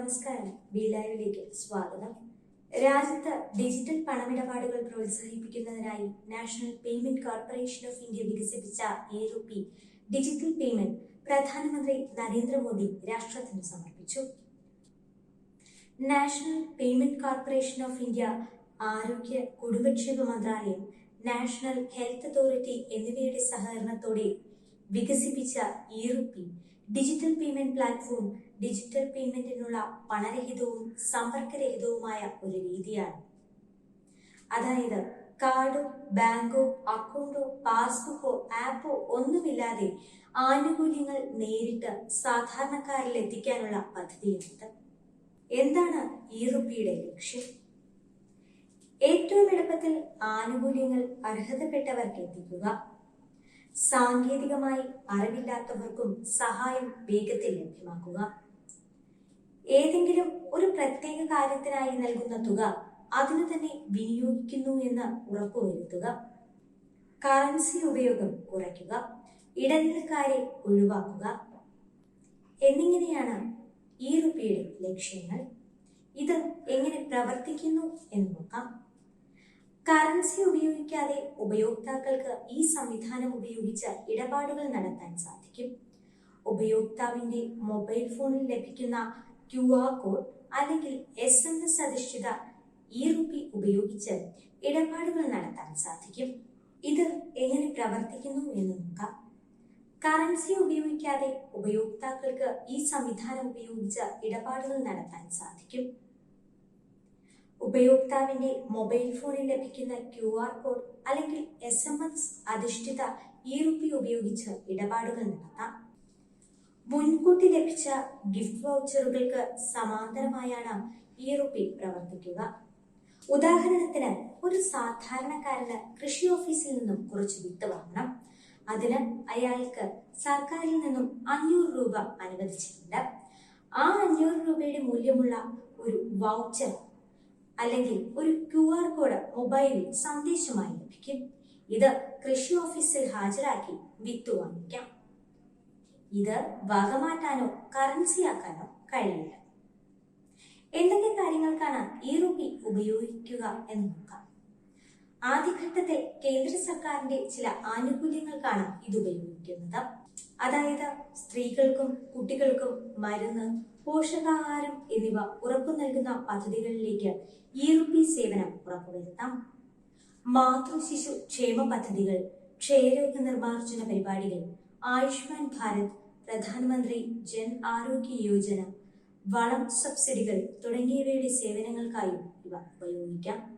നമസ്കാരം. ബി ലൈവിലേക്ക് സ്വാഗതം. രാജ്യത്ത് ഡിജിറ്റൽ പണമിടപാടുകൾ പ്രോത്സാഹിപ്പിക്കുന്നതിനായി national payment corporation of India വികസിപ്പിച്ച എ-റുപ്പി ഡിജിറ്റൽ പേയ്മെന്റ് പ്രധാനമന്ത്രി നരേന്ദ്രമോദി രാഷ്ട്രത്തിന് സമർപ്പിച്ചു. National payment corporation of India, ആരോഗ്യ കുടുംബക്ഷേമ മന്ത്രാലയം, നാഷണൽ ഹെൽത്ത് അതോറിറ്റി എന്നിവയുടെ സഹകരണത്തോടെ വികസിപ്പിച്ച e rupi digital payment platform digital പേയ്മെന്റിനുള്ള പണരഹിതവും സമ്പർക്കരഹിതവുമായ ഒരു രീതിയാണ്. അതായത് കാർഡോ ബാങ്കോ അക്കൗണ്ടോ പാസ്ബുക്കോ ആപ്പോ ഒന്നുമില്ലാതെ ആനുകൂല്യങ്ങൾ നേരിട്ട് സാധാരണക്കാരിൽ എത്തിക്കാനുള്ള പദ്ധതിയാണിത്. എന്താണ് എ-റുപ്പിയുടെ ലക്ഷ്യം? ഏറ്റവും എളുപ്പത്തിൽ ആനുകൂല്യങ്ങൾ അർഹതപ്പെട്ടവർക്ക് എത്തിക്കുക, സാങ്കേതികമായി അറിവില്ലാത്തവർക്കും സഹായം വേഗത്തിൽ ലഭ്യമാക്കുക, ഏതെങ്കിലും ഒരു പ്രത്യേക കാര്യത്തിനായി നൽകുന്ന തുക അതിനു തന്നെ വിനിയോഗിക്കുന്നു എന്ന് ഉറപ്പുവരുത്തുക, കറൻസി ഉപയോഗം കുറയ്ക്കുക, ഇടനിലക്കാരെ ഒഴിവാക്കുക എന്നിങ്ങനെയാണ് എ-റുപ്പിയുടെ ലക്ഷ്യങ്ങൾ. ഇത് എങ്ങനെ പ്രവർത്തിക്കുന്നു എന്ന് നോക്കാം. കറൻസി ഉപയോഗിക്കാതെ ഉപയോക്താക്കൾക്ക് ഈ സംവിധാനം ഉപയോഗിച്ച് ഇടപാടുകൾ നടത്താൻ സാധിക്കും. ഉപയോക്താവിന്റെ മൊബൈൽ ഫോണിൽ ലഭിക്കുന്ന QR കോഡ് അല്ലെങ്കിൽ SMS അധിഷ്ഠിത എ-റുപ്പി ഉപയോഗിച്ച് ഇടപാടുകൾ നടത്താൻ സാധിക്കും. ഇത് എങ്ങനെ പ്രവർത്തിക്കുന്നു എന്ന് നോക്കാം. കറൻസി ഉപയോഗിക്കാതെ ഉപയോക്താക്കൾക്ക് ഈ സംവിധാനം ഉപയോഗിച്ച് ഇടപാടുകൾ നടത്താൻ സാധിക്കും. ഉപയോക്താവിന്റെ മൊബൈൽ ഫോണിൽ ലഭിക്കുന്ന QR കോഡ് അല്ലെങ്കിൽ SMS അധിഷ്ഠിത എ-റുപ്പി ഉപയോഗിച്ച് ഇടപാടുകൾ നടത്താം. മുൻകൂട്ടി ലഭിച്ച ഗിഫ്റ്റ് വൗച്ചറുകൾക്ക് സമാന്തരമായാണ് എ-റുപ്പി പ്രവർത്തിക്കുക. ഉദാഹരണത്തിന്, ഒരു സാധാരണക്കാരന് കൃഷി ഓഫീസിൽ നിന്നും കുറച്ച് വിത്ത് വാങ്ങണം. അതിന് അയാൾക്ക് സർക്കാരിൽ നിന്നും 500 രൂപ അനുവദിച്ചിട്ടുണ്ട്. ആ 500 രൂപയുടെ മൂല്യമുള്ള ഒരു വൗച്ചർ അല്ലെങ്കിൽ ഒരു QR കോഡ് മൊബൈലിൽ സന്ദേശമായി ലഭിക്കും. ഇത് കൃഷി ഓഫീസിൽ ഹാജരാക്കി വിത്ത് വാങ്ങിക്കാം. ഇത് വകമാറ്റാനോ കറൻസിയാക്കാനോ കഴിയില്ല. എന്തൊക്കെ കാര്യങ്ങൾക്കാണ് എ-റുപ്പി ഉപയോഗിക്കുക എന്ന് നോക്കാം. ആദ്യഘട്ടത്തിൽ കേന്ദ്ര സർക്കാരിന്റെ ചില ആനുകൂല്യങ്ങൾക്കാണ് ഇത് ഉപയോഗിക്കുന്നത്. അതായത് സ്ത്രീകൾക്കും കുട്ടികൾക്കും മരുന്ന്, പോഷകാഹാരം എന്നിവ ഉറപ്പു നൽകുന്ന പദ്ധതികളിലേക്ക് എ-റുപ്പി സേവനം ഉറപ്പുവരുത്താം. മാതൃശിശു ക്ഷേമ പദ്ധതികൾ, ക്ഷയരോഗ നിർമ്മാർജ്ജന പരിപാടികൾ, ആയുഷ്മാൻ ഭാരത്, പ്രധാനമന്ത്രി ജൻ ആരോഗ്യ യോജന, വളം സബ്സിഡികൾ തുടങ്ങിയവയുടെ സേവനങ്ങൾക്കായും ഇവ ഉപയോഗിക്കാം.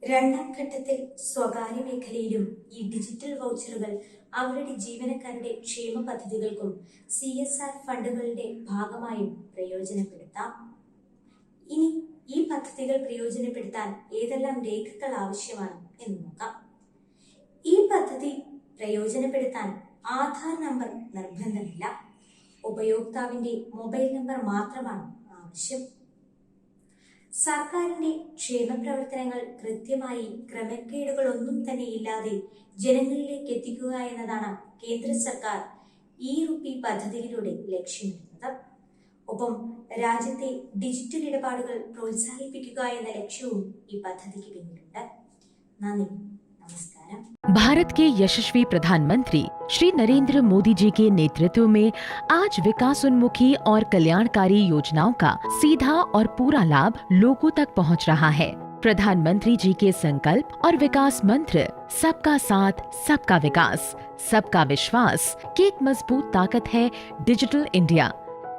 രണ്ടാം ഘട്ടത്തിൽ സ്വകാര്യ മേഖലയിലും ഈ ഡിജിറ്റൽ വൗച്ചറുകൾ അവരുടെ ജീവനക്കാരുടെ ക്ഷേമ പദ്ധതികൾക്കും CSR ഫണ്ടുകളുടെ ഭാഗമായും പ്രയോജനപ്പെടുത്താം. ഇനി ഈ പദ്ധതികൾ പ്രയോജനപ്പെടുത്താൻ ഏതെല്ലാം രേഖകൾ ആവശ്യമാണ് എന്ന് നോക്കാം. ഈ പദ്ധതി പ്രയോജനപ്പെടുത്താൻ ആധാർ നമ്പർ നിർബന്ധമില്ല. ഉപയോക്താവിന്റെ മൊബൈൽ നമ്പർ മാത്രമാണ് ആവശ്യം. സർക്കാരിന്റെ ക്ഷേമ പ്രവർത്തനങ്ങൾ കൃത്യമായി ക്രമക്കേടുകളൊന്നും തന്നെ ഇല്ലാതെ ജനങ്ങളിലേക്ക് എത്തിക്കുക എന്നതാണ് കേന്ദ്ര സർക്കാർ എ-റുപ്പി പദ്ധതിയിലൂടെ ലക്ഷ്യമിടുന്നത്. ഒപ്പം രാജ്യത്തെ ഡിജിറ്റൽ ഇടപാടുകൾ പ്രോത്സാഹിപ്പിക്കുക എന്ന ലക്ഷ്യവും ഈ പദ്ധതിക്ക് പിന്നിലുണ്ട്. നന്ദി, നമസ്കാരം. भारत के यशस्वी प्रधानमंत्री श्री नरेंद्र मोदी जी के नेतृत्व में आज विकासोन्मुखी और कल्याणकारी योजनाओं का सीधा और पूरा लाभ लोगों तक पहुंच रहा है। प्रधानमंत्री जी के संकल्प और विकास मंत्र सबका साथ, सबका विकास, सबका विश्वास की एक मजबूत ताकत है डिजिटल इंडिया।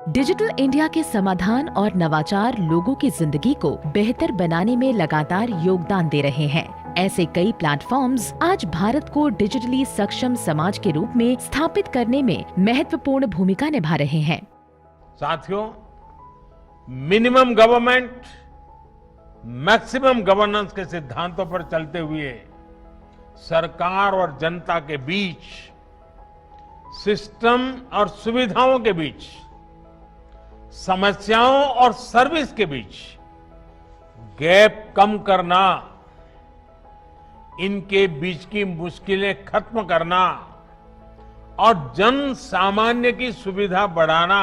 डिजिटल इंडिया के समाधान और नवाचार लोगों की जिंदगी को बेहतर बनाने में लगातार योगदान दे रहे हैं। ऐसे कई प्लेटफॉर्म्स आज भारत को डिजिटली सक्षम समाज के रूप में स्थापित करने में महत्वपूर्ण भूमिका निभा रहे हैं। साथियों, मिनिमम गवर्नमेंट मैक्सिमम गवर्नेंस के सिद्धांतों पर चलते हुए सरकार और जनता के बीच, सिस्टम और सुविधाओं के बीच, समस्याओं और सर्विस के बीच गैप कम करना, इनके बीच की मुश्किलें खत्म करना और जन सामान्य की सुविधा बढ़ाना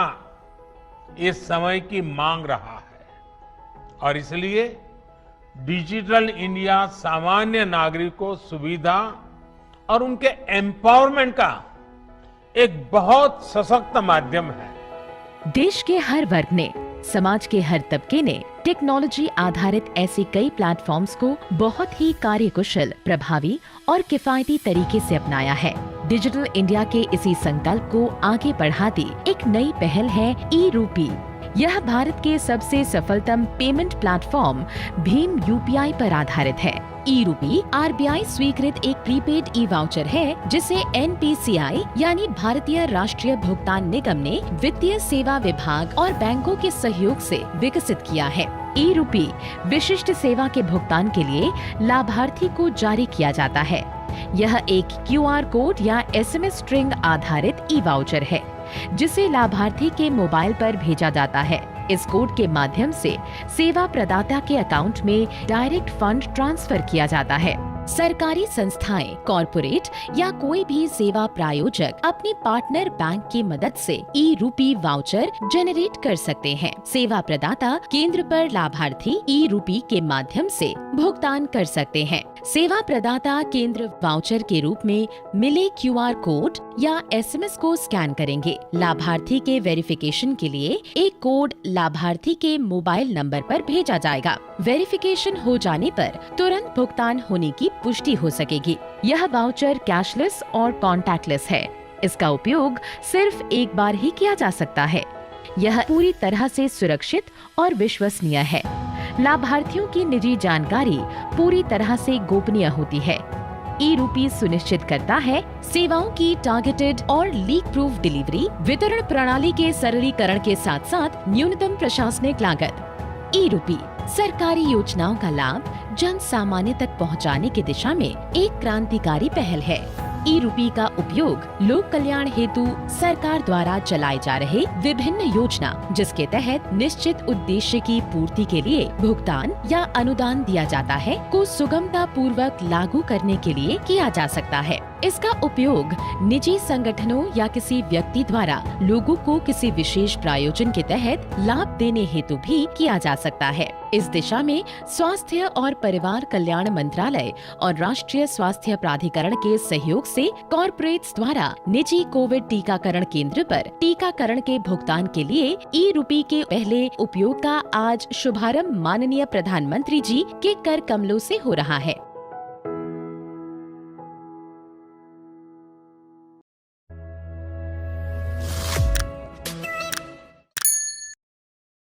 ये समय की मांग रहा है और इसलिए डिजिटल इंडिया सामान्य नागरिक को सुविधा और उनके एम्पावरमेंट का एक बहुत सशक्त माध्यम है। देश के हर वर्ग ने, समाज के हर तबके ने टेक्नोलॉजी आधारित ऐसे कई प्लेटफॉर्म्स को बहुत ही कार्यकुशल, प्रभावी और किफायती तरीके से अपनाया है। डिजिटल इंडिया के इसी संकल्प को आगे बढ़ाती एक नई पहल है ई-रूपी। यह भारत के सबसे सफलतम पेमेंट प्लेटफॉर्म भीम यूपीआई पर आधारित है। ई-रूपी आरबीआई स्वीकृत एक प्रीपेड ई वाउचर है जिसे एनपीसीआई यानी भारतीय राष्ट्रीय भुगतान निगम ने वित्तीय सेवा विभाग और बैंकों के सहयोग से विकसित किया है। ई-रूपी विशिष्ट सेवा के भुगतान के लिए लाभार्थी को जारी किया जाता है। यह एक क्यूआर कोड या एसएमएस स्ट्रिंग आधारित ई वाउचर है जिसे लाभार्थी के मोबाइल पर भेजा जाता है। इस कोड के माध्यम से सेवा प्रदाता के अकाउंट में डायरेक्ट फंड ट्रांसफर किया जाता है। सरकारी संस्थाएं, कॉरपोरेट या कोई भी सेवा प्रायोजक अपने पार्टनर बैंक की मदद से ई-रूपी वाउचर जनरेट कर सकते हैं। सेवा प्रदाता केंद्र पर लाभार्थी ई-रूपी के माध्यम से भुगतान कर सकते हैं। सेवा प्रदाता केंद्र वाउचर के रूप में मिले क्यूआर कोड या एसएमएस को स्कैन करेंगे। लाभार्थी के वेरिफिकेशन के लिए एक कोड लाभार्थी के मोबाइल नंबर पर भेजा जाएगा। वेरिफिकेशन हो जाने पर तुरंत भुगतान होने की पुष्टि हो सकेगी। यह वाउचर कैशलेस और कॉन्टैक्टलेस है। इसका उपयोग सिर्फ एक बार ही किया जा सकता है। यह पूरी तरह से सुरक्षित और विश्वसनीय है। लाभार्थियों की निजी जानकारी पूरी तरह से गोपनीय होती है। ई-रूपी सुनिश्चित करता है सेवाओं की टारगेटेड और लीक प्रूफ डिलीवरी, वितरण प्रणाली के सरलीकरण के साथ साथ न्यूनतम प्रशासनिक लागत। ई-रूपी सरकारी योजनाओं का लाभ जन सामान्य तक पहुंचाने की दिशा में एक क्रांतिकारी पहल है। ई-रूपी का उपयोग लोक कल्याण हेतु सरकार द्वारा चलाए जा रहे विभिन्न योजना जिसके तहत निश्चित उद्देश्य की पूर्ति के लिए भुगतान या अनुदान दिया जाता है को सुगमता पूर्वक लागू करने के लिए किया जा सकता है। इसका उपयोग निजी संगठनों या किसी व्यक्ति द्वारा लोगों को किसी विशेष प्रायोजन के तहत लाभ देने हेतु भी किया जा सकता है। इस दिशा में स्वास्थ्य और परिवार कल्याण मंत्रालय और राष्ट्रीय स्वास्थ्य प्राधिकरण के सहयोग से कॉर्पोरेट्स द्वारा निजी कोविड टीकाकरण केंद्र पर टीकाकरण के भुगतान के लिए ई-रूपी के पहले उपयोग का आज शुभारंभ माननीय प्रधानमंत्री जी के कर कमलों से हो रहा है।